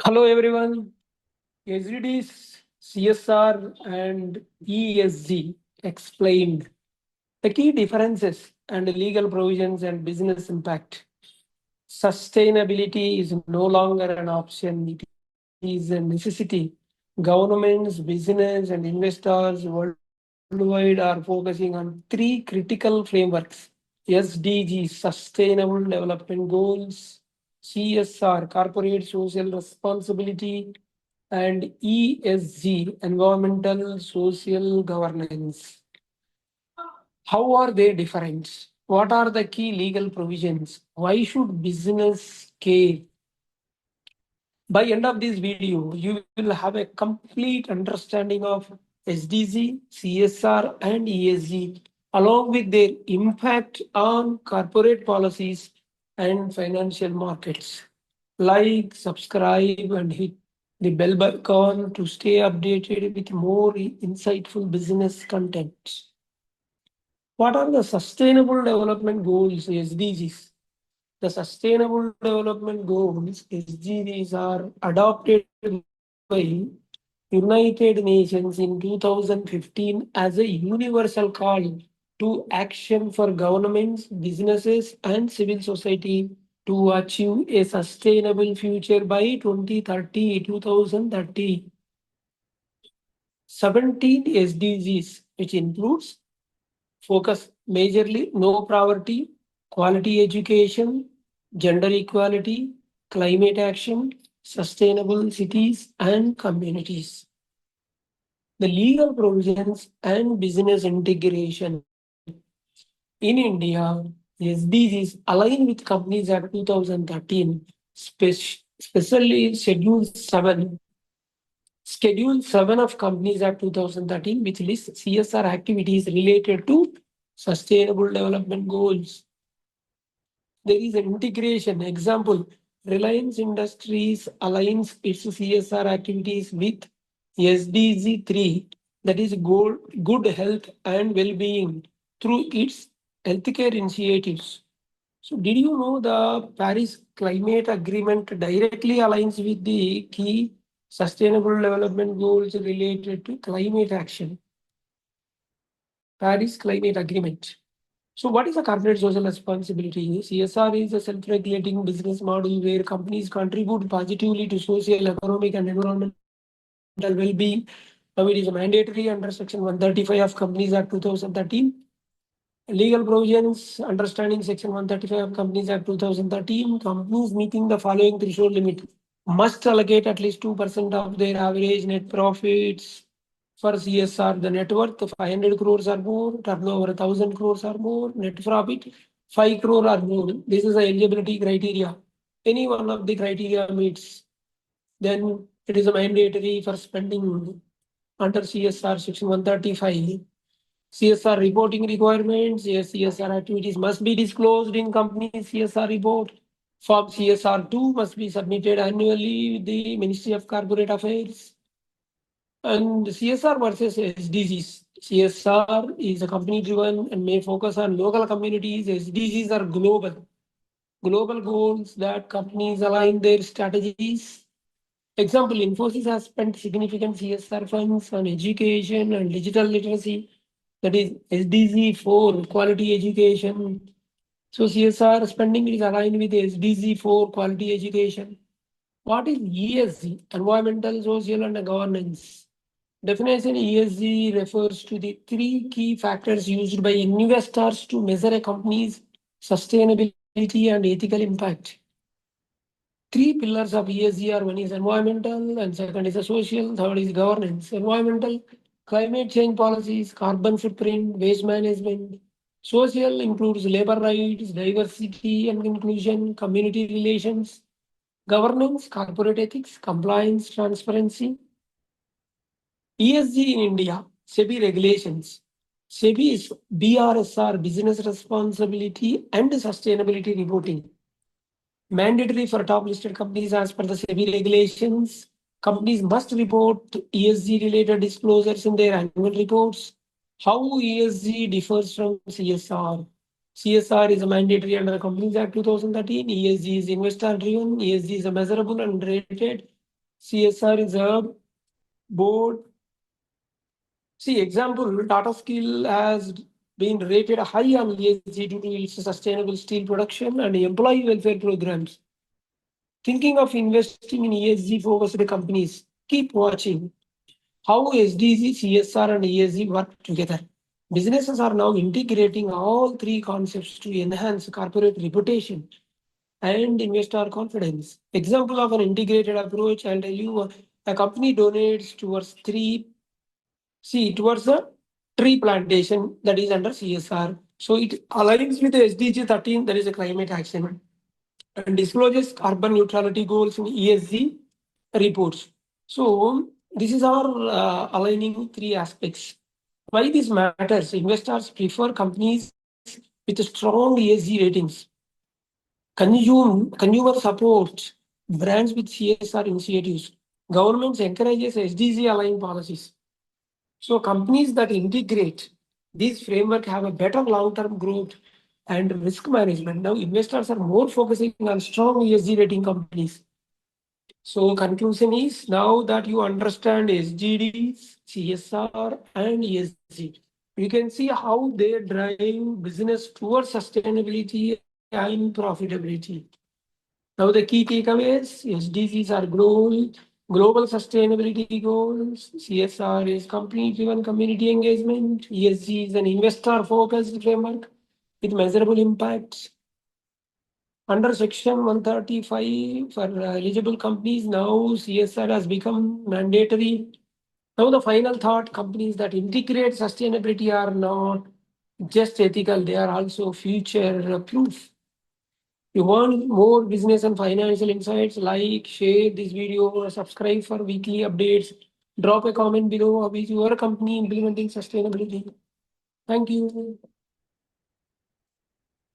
Hello everyone. SDGs, CSR and ESG explained the key differences and legal provisions and business impact. Sustainability is no longer an option, it is a necessity. Governments, business and investors worldwide are focusing on three critical frameworks: SDGs, Sustainable Development Goals; CSR, Corporate Social Responsibility; and ESG, Environmental Social Governance. How are they different? What are the key legal provisions? Why should business care? By end of this video, you will have a complete understanding of SDG, CSR, and ESG, along with their impact on corporate policies and financial markets. Like, subscribe, and hit the bell icon to stay updated with more insightful business content. What are the Sustainable Development Goals, SDGs? The Sustainable Development Goals, SDGs, are adopted by United Nations in 2015 as a universal call to action for governments, businesses, and civil society to achieve a sustainable future by 2030. 17 SDGs, which includes focus majorly no poverty, quality education, gender equality, climate action, sustainable cities and communities. The legal provisions and business integration. In India, SDGs align with Companies Act 2013, especially Schedule 7 of Companies Act 2013, which lists CSR activities related to sustainable development goals. There is an integration. Example, Reliance Industries aligns its CSR activities with SDG 3, that is good health and well-being, through its healthcare initiatives. So did you know the Paris Climate Agreement directly aligns with the key sustainable development goals related to climate action? Paris Climate Agreement. So, what is a corporate social responsibility? CSR is a self-regulating business model where companies contribute positively to social, economic, and environmental well-being. Now, it is mandatory under Section 135 of Companies Act 2013. Legal provisions, understanding Section 135 of Companies Act 2013. Companies meeting the following threshold limit must allocate at least 2% of their average net profits for CSR. The net worth 500 crores or more, turnover 1,000 crores or more, net profit 5 crore or more. This is the eligibility criteria. Any one of the criteria meets, then it is a mandatory for spending under CSR Section 135. CSR reporting requirements. Yes, CSR activities must be disclosed in company's CSR report. Form CSR2 must be submitted annually with the Ministry of Corporate Affairs. And CSR versus SDGs. CSR is a company driven and may focus on local communities. SDGs are global goals that companies align their strategies. Example, Infosys has spent significant CSR funds on education and digital literacy. That is SDG 4, quality education. So CSR spending is aligned with SDG 4, quality education. What is ESG? Environmental, social, and governance. Definition: ESG refers to the three key factors used by investors to measure a company's sustainability and ethical impact. Three pillars of ESG are: one is environmental, and second is social, third is governance. Environmental, climate change policies, carbon footprint, waste management. Social includes labor rights, diversity and inclusion, community relations. Governance, corporate ethics, compliance, transparency. ESG in India, SEBI regulations. SEBI is BRSR, Business Responsibility and Sustainability Reporting. Mandatory for top listed companies as per the SEBI regulations. Companies must report ESG related disclosures in their annual reports. How ESG differs from CSR? CSR is a mandatory under the Companies Act 2013. ESG is investor driven. ESG is a measurable and rated. CSR is a board. See, example, Tata Steel has been rated high on ESG due to its sustainable steel production and employee welfare programs. Thinking of investing in ESG focused companies, keep watching how SDGs, CSR, and ESG work together. Businesses are now integrating all three concepts to enhance corporate reputation and investor confidence. Example of an integrated approach, I'll tell you, a company donates towards the tree plantation that is under CSR. So it aligns with the SDG 13, that is a climate action, and discloses carbon neutrality goals in ESG reports. So this is our aligning three aspects. Why this matters? Investors prefer companies with strong ESG ratings, consumer support, brands with CSR initiatives. Governments encourages SDG aligned policies. So companies that integrate this framework have a better long-term growth and risk management. Now investors are more focusing on strong ESG rating companies. So conclusion is, now that you understand SGDs, CSR, and ESG, you can see how they drive business towards sustainability and profitability. Now the key takeaways: SDGs are global sustainability goals, CSR is company-driven community engagement, ESG is an investor-focused framework with measurable impacts. Under Section 135 for eligible companies, now CSR has become mandatory. Now the final thought: companies that integrate sustainability are not just ethical, they are also future proof. You want more business and financial insights? Like, share this video, subscribe for weekly updates. Drop a comment below. How is your company implementing sustainability? Thank you.